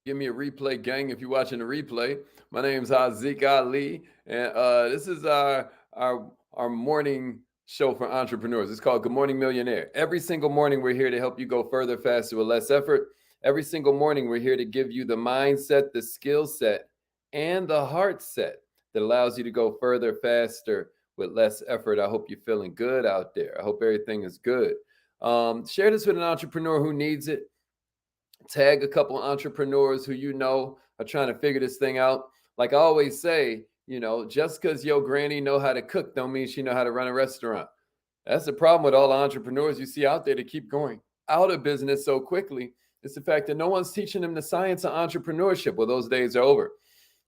Give me a replay, gang, if you're watching the replay. My name's Haziq Ali, and this is our morning show for entrepreneurs. It's called Good Morning Millionaire. Every single morning, we're here to help you go further, faster, with less effort. Every single morning, we're here to give you the mindset, the skill set, and the heart set that allows you to go further, faster, with less effort. I hope you're feeling good out there. I hope everything is good. Share this with an entrepreneur who needs it. Tag a couple entrepreneurs who you know are trying to figure this thing out. Like I always say, just because your granny know how to cook don't mean she know how to run a restaurant. That's the problem with all the entrepreneurs you see out there that keep going out of business so quickly. It's the fact that no one's teaching them the science of entrepreneurship. Well, those days are over.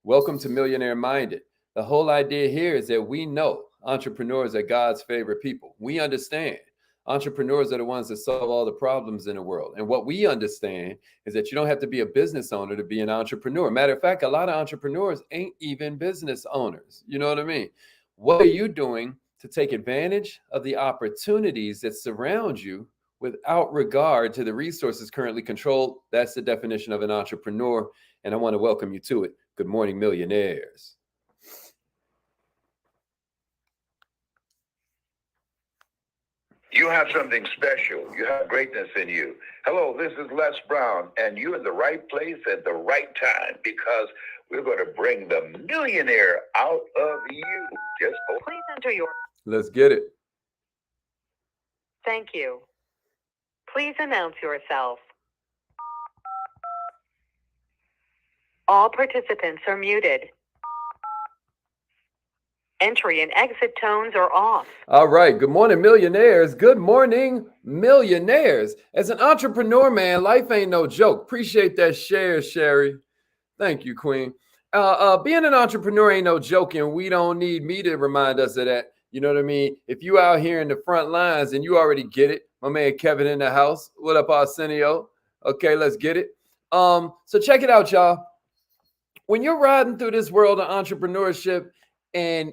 Welcome to Millionaire Minded. The whole idea here is that we know entrepreneurs are God's favorite people. We understand entrepreneurs are the ones that solve all the problems in the world. And what we understand is that you don't have to be a business owner to be an entrepreneur. Matter of fact, a lot of entrepreneurs ain't even business owners. You know what I mean? What are you doing to take advantage of the opportunities that surround you without regard to the resources currently controlled? That's the definition of an entrepreneur. And I want to welcome you to it. Good morning, millionaires. You have something special. You have greatness in you. Hello, this is Les Brown, and you're in the right place at the right time because we're going to bring the millionaire out of you. Just please enter your. Let's get it. Thank you. Please announce yourself. All participants are muted. Entry and exit tones are off. All right. Good morning, millionaires. Good morning, millionaires. As an entrepreneur, man, life ain't no joke. Appreciate that share, Sherry. Thank you, Queen. Being an entrepreneur ain't no joke, and we don't need me to remind us of that. You know what I mean? If you out here in the front lines and you already get it, my man Kevin in the house. What up, Arsenio? Okay, let's get it. So check it out, y'all. When you're riding through this world of entrepreneurship and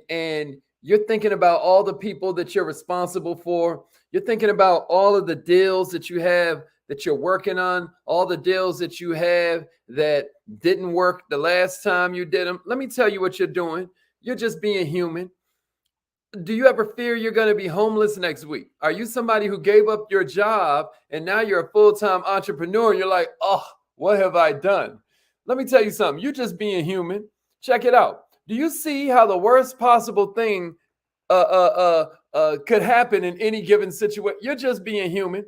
you're thinking about all the people that you're responsible for, you're thinking about all of the deals that you have that you're working on, all the deals that you have that didn't work the last time you did them. Let me tell you what you're doing. You're just being human. Do you ever fear you're going to be homeless next week? Are you somebody who gave up your job and now you're a full-time entrepreneur and you're like, oh, what have I done? Let me tell you something. You're just being human. Check it out. Do you see how the worst possible thing could happen in any given situation? You're just being human.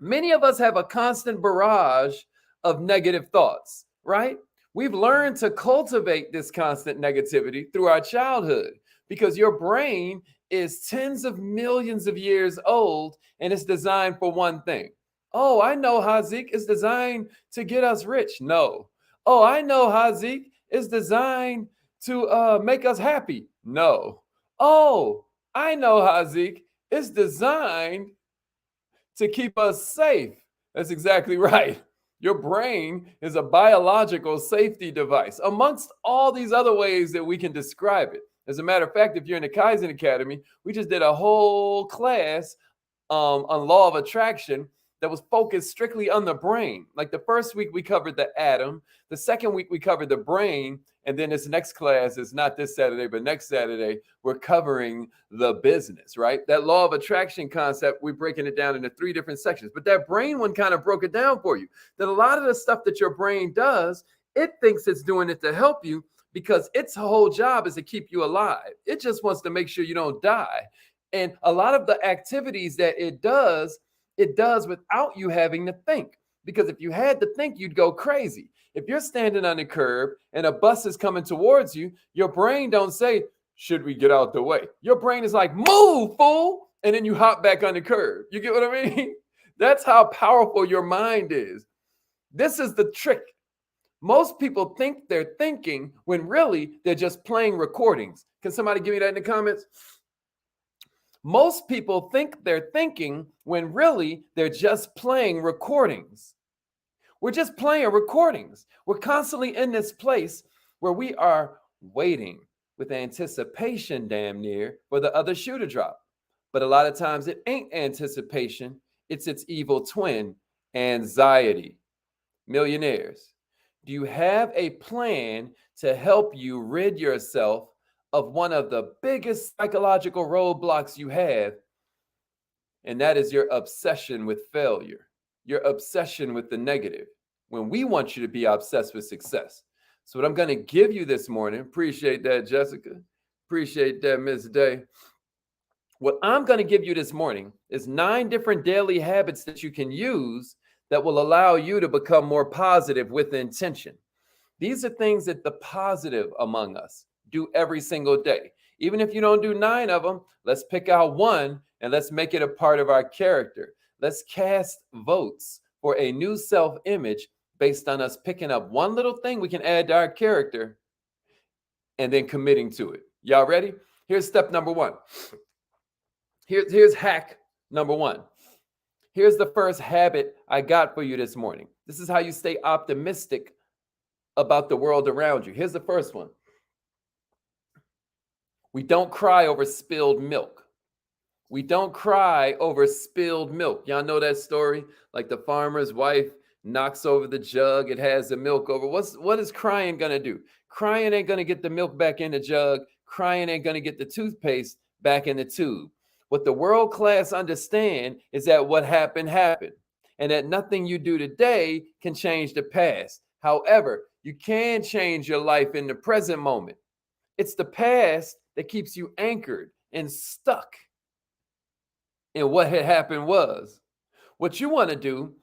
Many of us have a constant barrage of negative thoughts, right? We've learned to cultivate this constant negativity through our childhood because your brain is tens of millions of years old and it's designed for one thing. Oh, I know, Haziq, it's designed to get us rich. No. Oh, I know, Haziq, it's designed to make us happy. No. Oh, I know, Haziq, it's designed to keep us safe. That's exactly right. Your brain is a biological safety device, amongst all these other ways that we can describe it. As a matter of fact, if you're in the Kaizen Academy, we just did a whole class on law of attraction that was focused strictly on the brain. Like the first week we covered the atom, the second week we covered the brain, and then this next class is not this Saturday, but next Saturday, we're covering the business, right? That law of attraction concept, we're breaking it down into 3 different sections. But that brain one kind of broke it down for you. That a lot of the stuff that your brain does, it thinks it's doing it to help you because its whole job is to keep you alive. It just wants to make sure you don't die. And a lot of the activities that it does without you having to think. Because if you had to think, you'd go crazy. If you're standing on the curb and a bus is coming towards you, your brain don't say, should we get out the way? Your brain is like, move, fool. And then you hop back on the curb. You get what I mean? That's how powerful your mind is. This is the trick. Most people think they're thinking when really they're just playing recordings. Can somebody give me that in the comments? Most people think they're thinking when really they're just playing recordings. We're just playing recordings. We're constantly in this place where we are waiting with anticipation, damn near, for the other shoe to drop. But a lot of times it ain't anticipation, it's its evil twin, anxiety. Millionaires, Do you have a plan to help you rid yourself of one of the biggest psychological roadblocks you have? And that is your obsession with failure, your obsession with the negative, when we want you to be obsessed with success. So, what I'm going to give you this morning, appreciate that, Jessica. Appreciate that, Miss Day. What I'm going to give you this morning is 9 different daily habits that you can use that will allow you to become more positive with intention. These are things that the positive among us do every single day. Even if you don't do 9 of them, let's pick out one and let's make it a part of our character. Let's cast votes for a new self-image based on us picking up one little thing we can add to our character and then committing to it. Y'all ready? Here's step number 1. Here's hack number 1. Here's the first habit I got for you this morning. This is how you stay optimistic about the world around you. Here's the first one. We don't cry over spilled milk. We don't cry over spilled milk. Y'all know that story? Like the farmer's wife knocks over the jug. It has the milk over. What is crying going to do? Crying ain't going to get the milk back in the jug. Crying ain't going to get the toothpaste back in the tube. What the world class understand is that what happened, happened. And that nothing you do today can change the past. However, you can change your life in the present moment. It's the past that keeps you anchored and stuck in what had happened was. What you want to do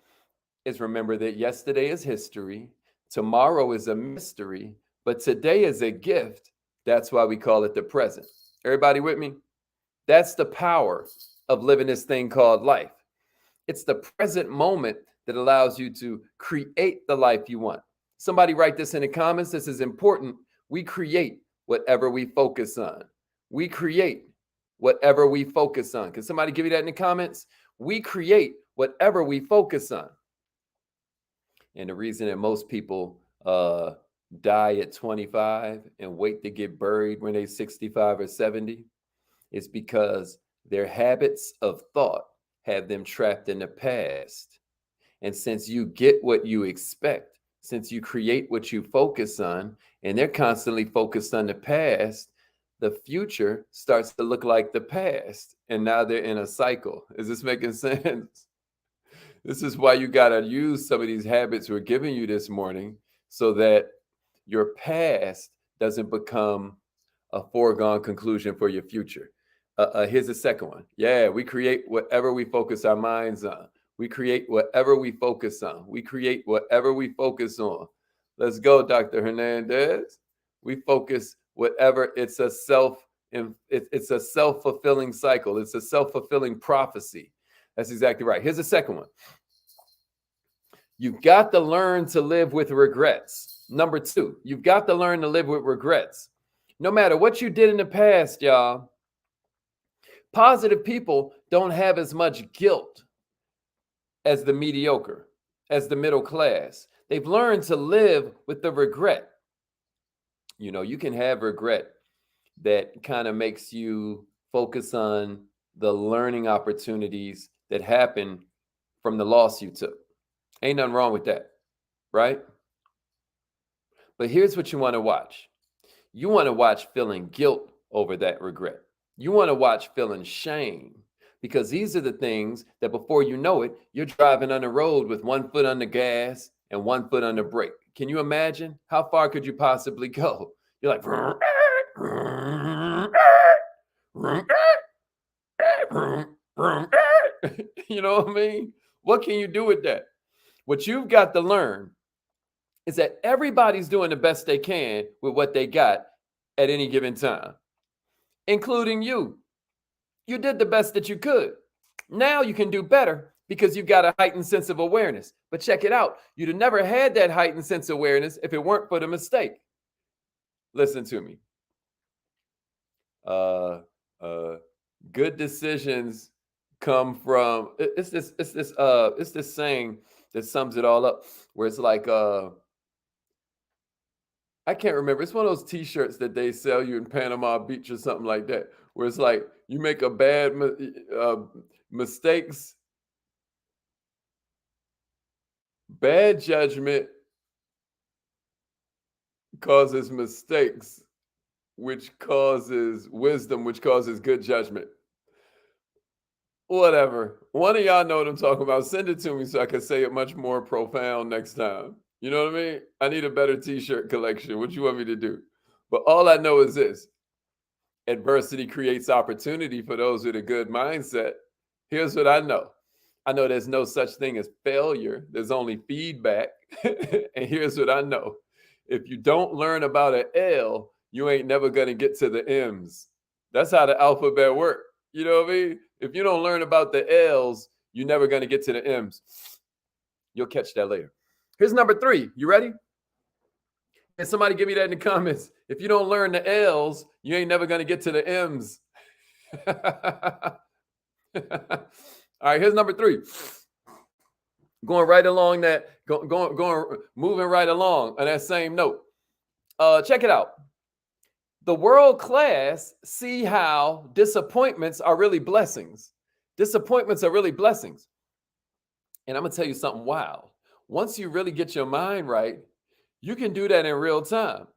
is remember that yesterday is history, tomorrow is a mystery, but today is a gift. That's why we call it the present. Everybody with me? That's the power of living this thing called life. It's the present moment that allows you to create the life you want. Somebody write this in the comments. This is important. We create whatever we focus on. We create whatever we focus on. Can somebody give me that in the comments? We create whatever we focus on. And the reason that most people die at 25 and wait to get buried when they're 65 or 70 is because their habits of thought have them trapped in the past. And since you get what you expect, since you create what you focus on, and they're constantly focused on the past, the future starts to look like the past. And now they're in a cycle. Is this making sense? This is why you got to use some of these habits we're giving you this morning so that your past doesn't become a foregone conclusion for your future. Here's the second one. Yeah, we create whatever we focus our minds on. We create whatever we focus on. We create whatever we focus on. Let's go, Dr. Hernandez. We focus whatever. It's a self-fulfilling cycle. It's a self-fulfilling prophecy. That's exactly right. Here's the second one. You've got to learn to live with regrets. Number 2, you've got to learn to live with regrets. No matter what you did in the past, y'all, positive people don't have as much guilt as the mediocre, as the middle class. They've learned to live with the regret. You know, you can have regret that kind of makes you focus on the learning opportunities that happen from the loss you took. Ain't nothing wrong with that, right? But here's what you want to watch. You want to watch feeling guilt over that regret. You want to watch feeling shame, because these are the things that before you know it, you're driving on the road with one foot on the gas and one foot on the brake. Can you imagine? How far could you possibly go? You're like, you know what I mean? What can you do with that? What you've got to learn is that everybody's doing the best they can with what they got at any given time, including you. You did the best that you could. Now you can do better because you've got a heightened sense of awareness. But check it out. You'd have never had that heightened sense of awareness if it weren't for the mistake. Listen to me. Good decisions come from, it's this saying that sums it all up, where it's like, I can't remember. It's one of those t-shirts that they sell you in Panama Beach or something like that, where it's like you make a bad mistakes, bad judgment, causes mistakes, which causes wisdom, which causes good judgment. Whatever. One of y'all know what I'm talking about. Send it to me so I can say it much more profound next time. You know what I mean? I need a better t-shirt collection. What you want me to do? But all I know is this. Adversity creates opportunity for those with a good mindset. Here's what I know. I know there's no such thing as failure. There's only feedback. And here's what I know. If you don't learn about an L, you ain't never going to get to the M's. That's how the alphabet works. You know what I mean? If you don't learn about the L's, you're never going to get to the M's. You'll catch that later. Here's number 3. You ready? And somebody give me that in the comments. If you don't learn the L's, you ain't never going to get to the M's. All right, here's number 3. Going right along that, moving right along on that same note. Check it out. The world class see how disappointments are really blessings. Disappointments are really blessings. And I'm going to tell you something wild. Once you really get your mind right, you can do that in real time.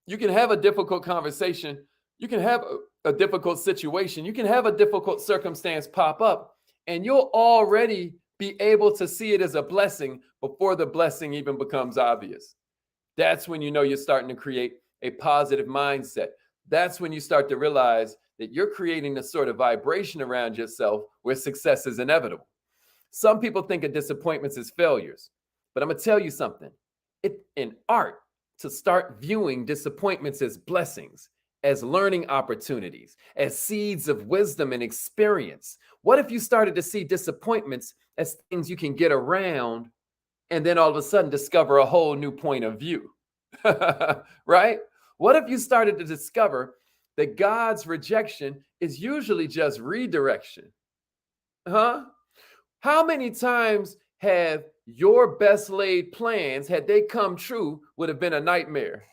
You can have a difficult conversation. You can have a difficult situation. You can have a difficult circumstance pop up, and you'll already be able to see it as a blessing before the blessing even becomes obvious. That's when you know you're starting to create a positive mindset. That's when you start to realize that you're creating a sort of vibration around yourself where success is inevitable. Some people think of disappointments as failures, but I'm going to tell you something. It's an art to start viewing disappointments as blessings, as learning opportunities, as seeds of wisdom and experience. What if you started to see disappointments as things you can get around and then all of a sudden discover a whole new point of view? Right? What if you started to discover that God's rejection is usually just redirection? How many times have your best laid plans, had they come true, would have been a nightmare?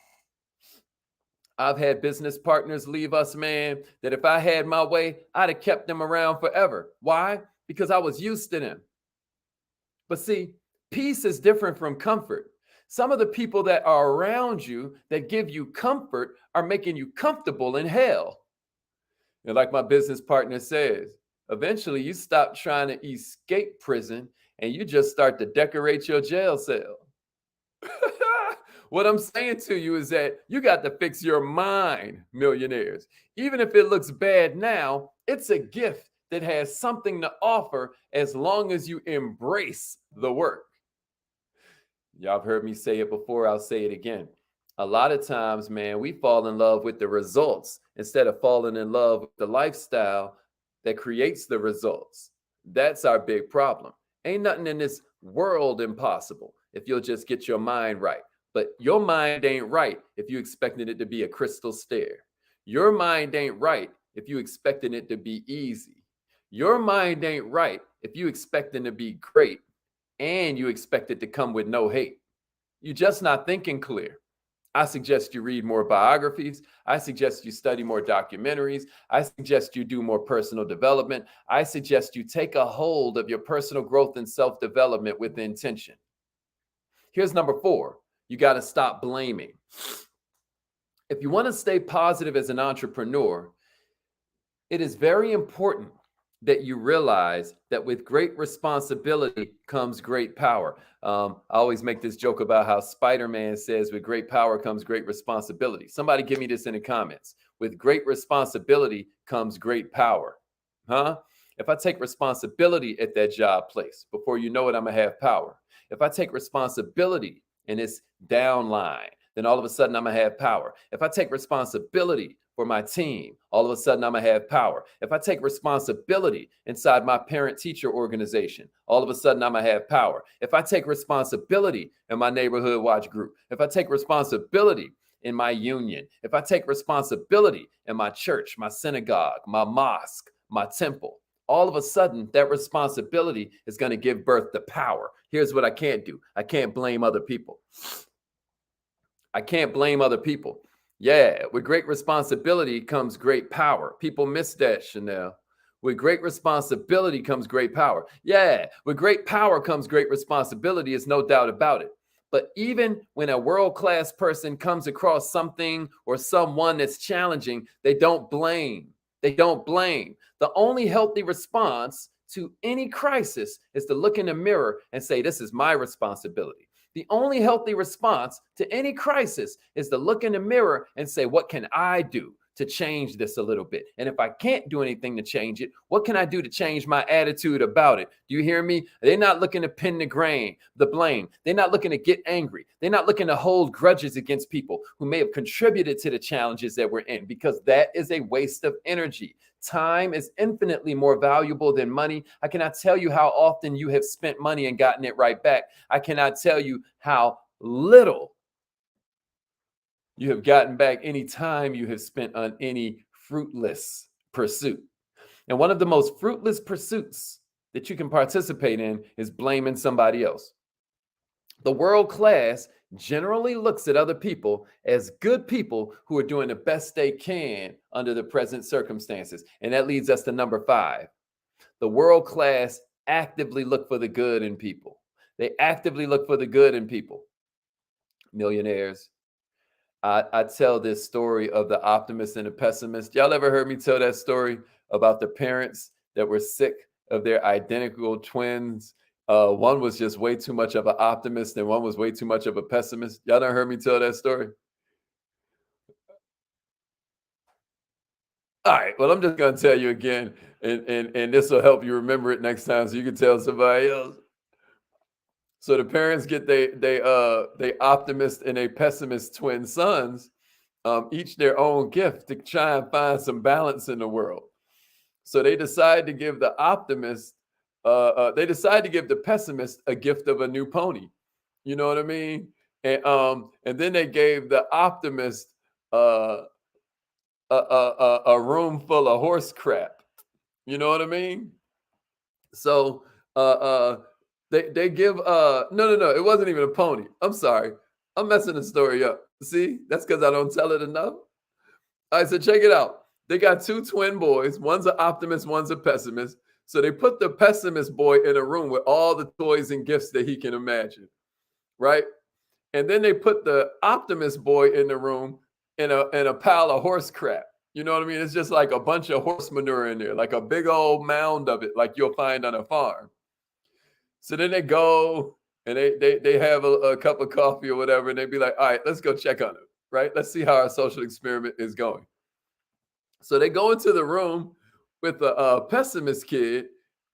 I've had business partners leave us, man, that if I had my way, I'd have kept them around forever. Why? Because I was used to them. But see, peace is different from comfort. Some of the people that are around you that give you comfort are making you comfortable in hell. And like my business partner says, eventually you stop trying to escape prison and you just start to decorate your jail cell. What I'm saying to you is that you got to fix your mind, millionaires. Even if it looks bad now, it's a gift that has something to offer as long as you embrace the work. Y'all have heard me say it before. I'll say it again. A lot of times, man, we fall in love with the results instead of falling in love with the lifestyle that creates the results. That's our big problem. Ain't nothing in this world impossible if you'll just get your mind right. But your mind ain't right if you expecting it to be a crystal stair. Your mind ain't right if you expecting it to be easy. Your mind ain't right if you expecting to be great and you expect it to come with no hate. You're just not thinking clear. I suggest you read more biographies. I suggest you study more documentaries. I suggest you do more personal development. I suggest you take a hold of your personal growth and self-development with intention. Here's number 4. You got to stop blaming. If you want to stay positive as an entrepreneur, it is very important that you realize that with great responsibility comes great power. I always make this joke about how Spider-Man says, with great power comes great responsibility. Somebody give me this in the comments. With great responsibility comes great power. If I take responsibility at that job place, before you know it, I'm going to have power. If I take responsibility in this downline, then all of a sudden I'm going to have power. If I take responsibility for my team, all of a sudden I'm going to have power. If I take responsibility inside my parent-teacher organization, all of a sudden I'm going to have power. If I take responsibility in my neighborhood watch group, if I take responsibility in my union, if I take responsibility in my church, my synagogue, my mosque, my temple, all of a sudden that responsibility is going to give birth to power. Here's what I can't do. I can't blame other people. I can't blame other people. Yeah, with great responsibility comes great power. People miss that, Chanel. With great responsibility comes great power. Yeah, with great power comes great responsibility. There's no doubt about it. But even when a world-class person comes across something or someone that's challenging, they don't blame. They don't blame. The only healthy response to any crisis is to look in the mirror and say, this is my responsibility. The only healthy response to any crisis is to look in the mirror and say, what can I do to change this a little bit? And if I can't do anything to change it, what can I do to change my attitude about it? Do you hear me? They're not looking to pin the blame. They're not looking to get angry. They're not looking to hold grudges against people who may have contributed to the challenges that we're in, because that is a waste of energy. Time is infinitely more valuable than money. I cannot tell you how often you have spent money and gotten it right back. I cannot tell you how little you have gotten back any time you have spent on any fruitless pursuit. And one of the most fruitless pursuits that you can participate in is blaming somebody else. The world class generally looks at other people as good people who are doing the best they can under the present circumstances. And that leads us to number 5. The world class actively look for the good in people. They actively look for the good in people. Millionaires. I tell this story of the optimist and the pessimist. Y'all ever heard me tell that story about the parents that were sick of their identical twins? One was just way too much of an optimist and one was way too much of a pessimist. Y'all done heard me tell that story? All right, well, I'm just going to tell you again, and this will help you remember it next time so you can tell somebody else. So the parents get they optimist and a pessimist twin sons, each their own gift to try and find some balance in the world. So they decide to give the optimist, they decide to give the pessimist a gift of a new pony. You know what I mean? And then they gave the optimist a room full of horse crap. You know what I mean? So they give no, it wasn't even a pony. I'm sorry. I'm messing the story up. See, that's because I don't tell it enough. All right, so check it out. They got 2 twin boys. One's an optimist, one's a pessimist. So they put the pessimist boy in a room with all the toys and gifts that he can imagine, right? And then they put the optimist boy in the room in a pile of horse crap. You know what I mean? It's just like a bunch of horse manure in there, like a big old mound of it, like you'll find on a farm. So then they go and they have a cup of coffee or whatever, and they be like, all right, let's go check on it, right? Let's see how our social experiment is going. So they go into the room with the pessimist kid,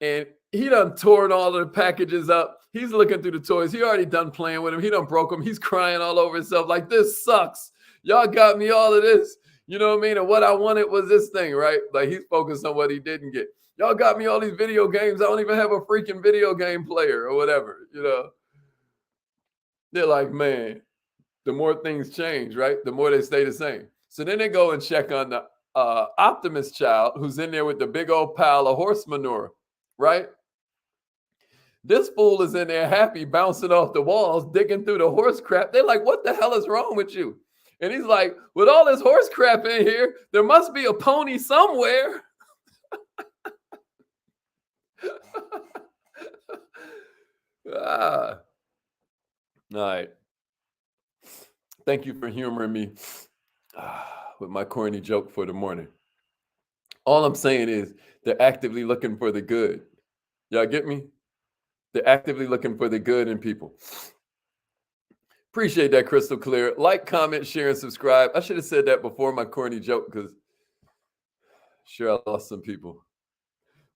and he done torn all of the packages up. He's looking through the toys. He already done playing with them. He done broke them. He's crying all over himself like, this sucks. Y'all got me all of this. You know what I mean? And what I wanted was this thing, right? Like he's focused on what he didn't get. Y'all got me all these video games. I don't even have a freaking video game player or whatever, you know? They're like, man, the more things change, right? The more they stay the same. So then they go and check on the optimist child who's in there with the big old pile of horse manure, right? This fool is in there happy, bouncing off the walls, digging through the horse crap. They're like, what the hell is wrong with you? And he's like, with all this horse crap in here, there must be a pony somewhere. All right. Thank you for humoring me with my corny joke for the morning. All I'm saying is they're actively looking for the good. Y'all get me? They're actively looking for the good in people. Appreciate that, crystal clear. Like, comment, share, and subscribe. I should have said that before my corny joke because sure I lost some people.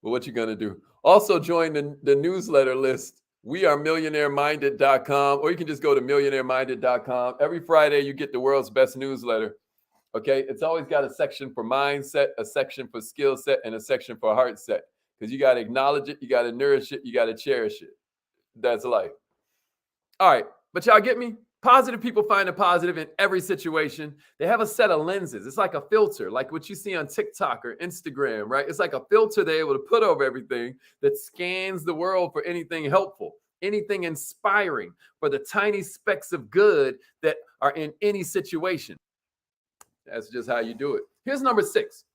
But what you gonna do? Also join the newsletter list. We are millionaireminded.com, or you can just go to millionaireminded.com. Every Friday, you get the world's best newsletter. Okay, it's always got a section for mindset, a section for skill set, and a section for heart set. Because you got to acknowledge it, you got to nourish it, you got to cherish it. That's life. All right, but y'all get me? Positive people find a positive in every situation. They have a set of lenses. It's like a filter, like what you see on TikTok or Instagram, right? It's like a filter they're able to put over everything that scans the world for anything helpful, anything inspiring, for the tiny specks of good that are in any situation. That's just how you do it. Here's number 6.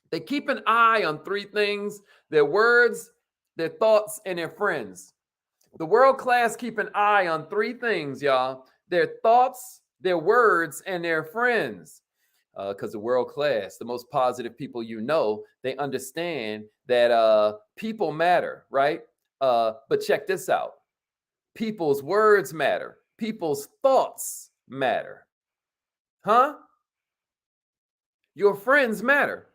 They keep an eye on 3 things: their words, their thoughts, and their friends. The world class keep an eye on three things, y'all: their thoughts, their words, and their friends. Because the world class, the most positive people you know, they understand that people matter, right? But check this out: people's words matter, people's thoughts matter. Huh? Your friends matter.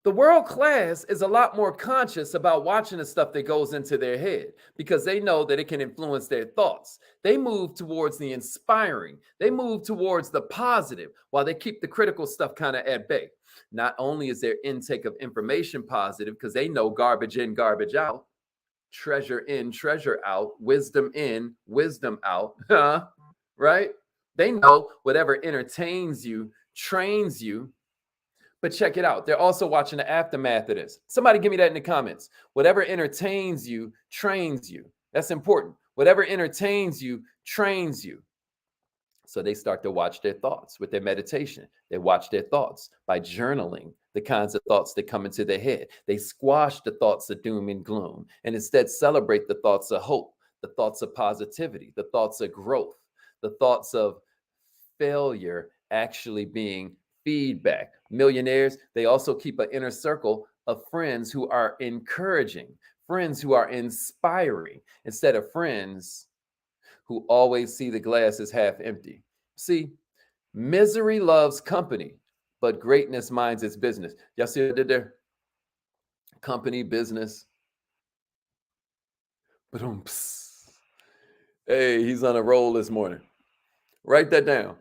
The world class is a lot more conscious about watching the stuff that goes into their head because they know that it can influence their thoughts. They move towards the inspiring, they move towards the positive while they keep the critical stuff kind of at bay. Not only is their intake of information positive because they know garbage in, garbage out, treasure in, treasure out, wisdom in, wisdom out, right? They know whatever entertains you, trains you. But check it out. They're also watching the aftermath of this. Somebody give me that in the comments. Whatever entertains you, trains you. That's important. Whatever entertains you, trains you. So they start to watch their thoughts with their meditation. They watch their thoughts by journaling the kinds of thoughts that come into their head. They squash the thoughts of doom and gloom and instead celebrate the thoughts of hope, the thoughts of positivity, the thoughts of growth, the thoughts of failure actually being feedback. Millionaires, they also keep an inner circle of friends who are encouraging, friends who are inspiring, instead of friends who always see the glass as half empty. See, misery loves company, but greatness minds its business. Y'all see what I did there? Company, business. But hey, he's on a roll this morning. Write that down.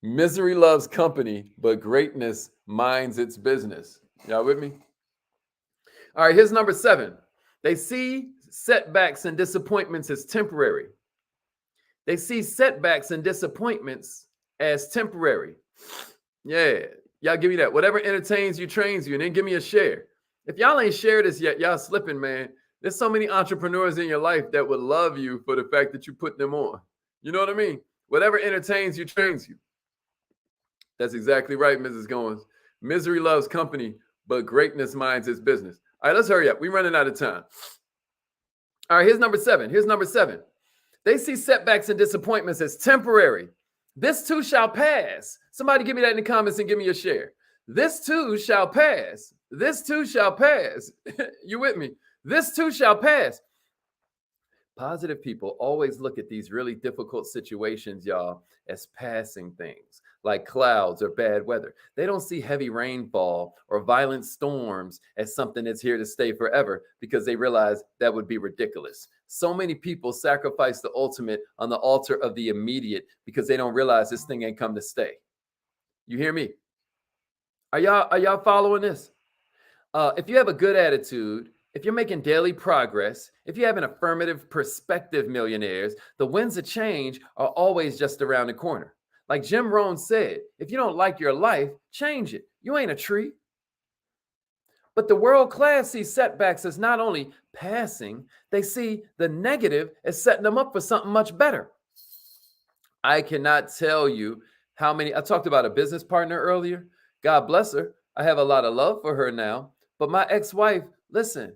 Misery loves company, but greatness minds its business. Y'all with me? All right, here's number 7. They see setbacks and disappointments as temporary. They see setbacks and disappointments as temporary. Yeah, y'all give me that. Whatever entertains you, trains you, and then give me a share. If y'all ain't shared this yet, y'all slipping, man. There's so many entrepreneurs in your life that would love you for the fact that you put them on. You know what I mean? Whatever entertains you, trains you. That's exactly right, Mrs. Goins. Misery loves company, but greatness minds its business. All right, let's hurry up. We're running out of time. All right, here's number 7. Here's number 7. They see setbacks and disappointments as temporary. This too shall pass. Somebody give me that in the comments and give me a share. This too shall pass. This too shall pass. You with me? This too shall pass. Positive people always look at these really difficult situations, y'all, as passing things like clouds or bad weather. They don't see heavy rainfall or violent storms as something that's here to stay forever because they realize that would be ridiculous. So many people sacrifice the ultimate on the altar of the immediate because they don't realize this thing ain't come to stay. You hear me? Are y'all following this? If you have a good attitude, if you're making daily progress, if you have an affirmative perspective, millionaires, the winds of change are always just around the corner. Like Jim Rohn said, if you don't like your life, change it. You ain't a tree. But the world class sees setbacks as not only passing, they see the negative as setting them up for something much better. I cannot tell you how many, I talked about a business partner earlier. God bless her. I have a lot of love for her now. But my ex-wife, listen,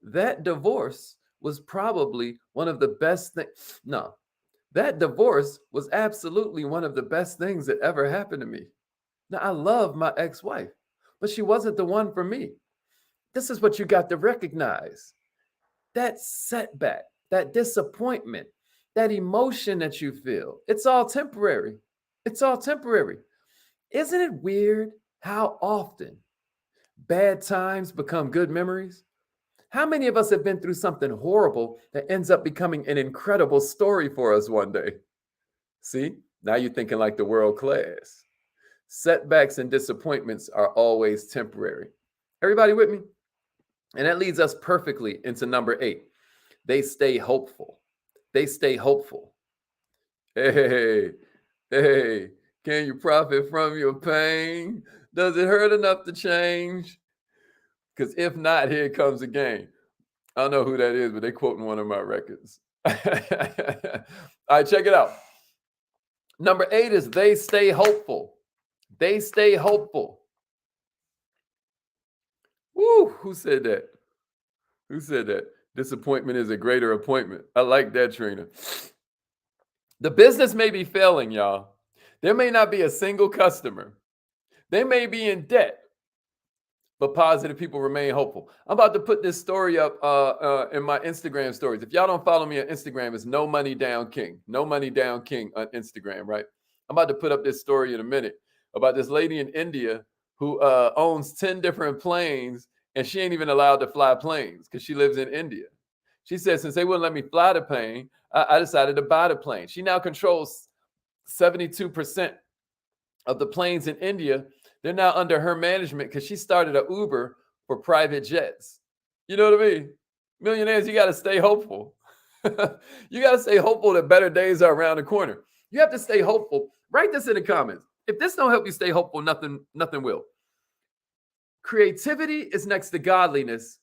that divorce was probably one of the best things. No, that divorce was absolutely one of the best things that ever happened to me. Now, I love my ex-wife, but she wasn't the one for me. This is what you got to recognize. That setback, that disappointment, that emotion that you feel, it's all temporary. It's all temporary. Isn't it weird how often bad times become good memories? How many of us have been through something horrible that ends up becoming an incredible story for us one day? See, now you're thinking like the world class. Setbacks and disappointments are always temporary. Everybody with me? And that leads us perfectly into number 8. They stay hopeful. They stay hopeful. Hey, can you profit from your pain? Does it hurt enough to change? Because if not, here comes again. I don't know who that is, but they're quoting one of my records. All right, check it out. Number 8 is they stay hopeful. They stay hopeful. Woo, who said that? Who said that? Disappointment is a greater appointment. I like that, Trina. The business may be failing, y'all. There may not be a single customer. They may be in debt, but positive people remain hopeful. I'm about to put this story up in my Instagram stories. If y'all don't follow me on Instagram, it's No Money Down King. No Money Down King on Instagram, right? I'm about to put up this story in a minute about this lady in India who owns 10 different planes, and she ain't even allowed to fly planes because she lives in India. She said, since they wouldn't let me fly the plane, I decided to buy the plane. She now controls 72% of the planes in India. They're now under her management because she started an Uber for private jets. You know what I mean? Millionaires, you got to stay hopeful. You got to stay hopeful that better days are around the corner. You have to stay hopeful. Write this in the comments. If this don't help you stay hopeful, nothing will. Creativity is next to godliness,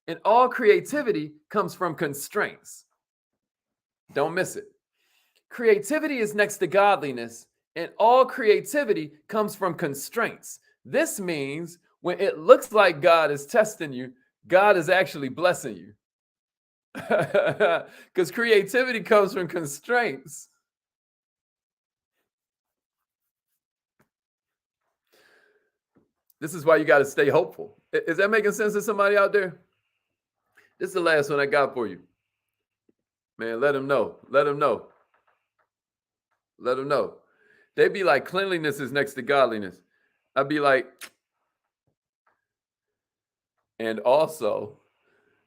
and all creativity comes from constraints. Don't miss it. Creativity is next to godliness, and all creativity comes from constraints. This means when it looks like God is testing you, God is actually blessing you. Because creativity comes from constraints. This is why you got to stay hopeful. Is that making sense to somebody out there? This is the last one I got for you. Man, let them know. Let them know. Let them know. They be like, cleanliness is next to godliness. I'd be like, and also,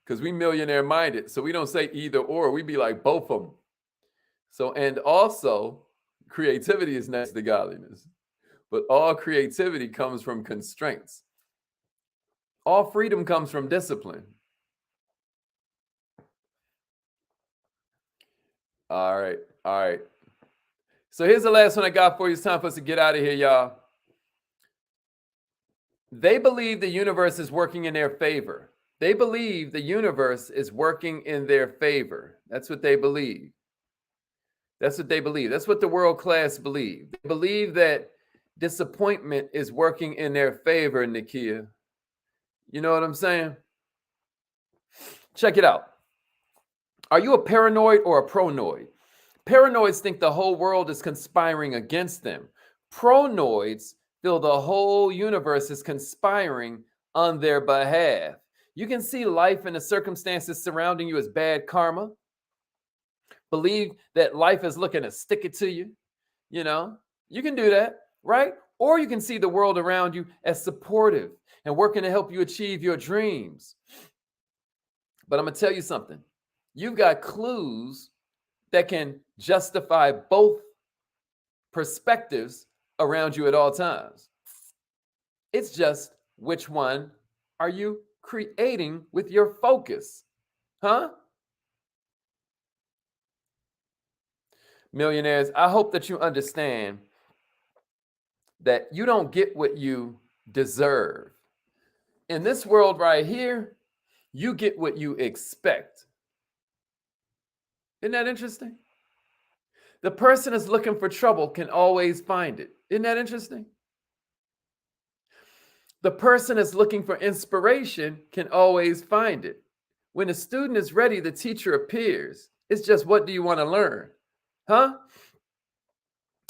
because we millionaire minded, so we don't say either or. We be like both of them. So, and also, creativity is next to godliness. But all creativity comes from constraints. All freedom comes from discipline. All right. All right. So here's the last one I got for you. It's time for us to get out of here, y'all. They believe the universe is working in their favor. They believe the universe is working in their favor. That's what they believe. That's what they believe. That's what the world class believe. They believe that disappointment is working in their favor, Nakia. You know what I'm saying? Check it out. Are you a paranoid or a pronoid? Paranoids think the whole world is conspiring against them. Pronoids feel the whole universe is conspiring on their behalf. You can see life and the circumstances surrounding you as bad karma. Believe that life is looking to stick it to you. You know, you can do that, right? Or you can see the world around you as supportive and working to help you achieve your dreams. But I'm going to tell you something. You've got clues that can justify both perspectives around you at all times. It's just which one are you creating with your focus? Huh? Millionaires, I hope that you understand that you don't get what you deserve. In this world right here, you get what you expect. Isn't that interesting? The person that's looking for trouble can always find it. Isn't that interesting? The person that's looking for inspiration can always find it. When the student is ready, the teacher appears. It's just, what do you want to learn? Huh?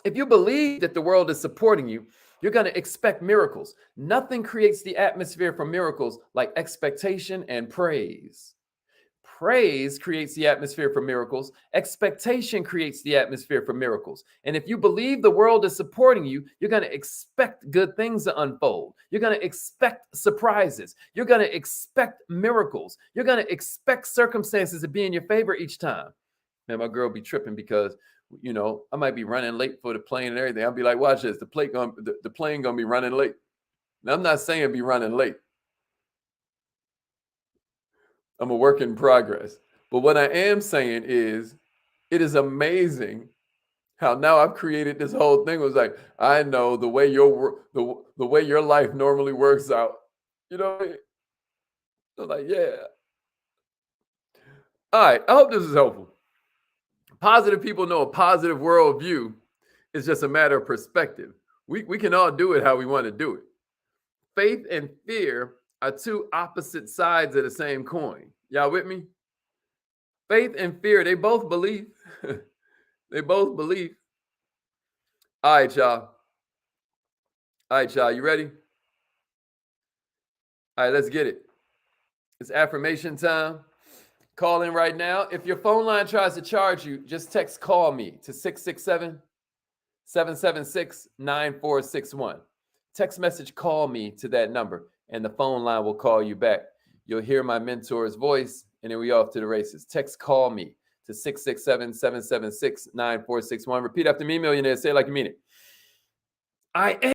If you believe that the world is supporting you, you're going to expect miracles. Nothing creates the atmosphere for miracles like expectation and praise. Praise creates the atmosphere for miracles. Expectation creates the atmosphere for miracles. And if you believe the world is supporting you, you're going to expect good things to unfold. You're going to expect surprises. You're going to expect miracles. You're going to expect circumstances to be in your favor each time. Man, my girl be tripping because, you know, I might be running late for the plane and everything. I'll be like, watch this. The plane going to be running late. Now, I'm not saying be running late. I'm a work in progress. But what I am saying is, it is amazing how now I've created this whole thing. It was like, I know the way the way your life normally works out. You know what I mean? I'm like, yeah. All right. I hope this is helpful. Positive people know a positive worldview is just a matter of perspective. We can all do it how we want to do it. Faith and fear are two opposite sides of the same coin. Y'all with me? Faith and fear, they both believe. They both believe. All right, y'all. All right, y'all. You ready? All right, let's get it. It's affirmation time. Call in right now. If your phone line tries to charge you, just text call me to 667-776-9461. Text message call me to that number, and the phone line will call you back. You'll hear my mentor's voice, and then we off to the races. Text call me to 667-776-9461. Repeat after me, millionaire. Say it like you mean it. I am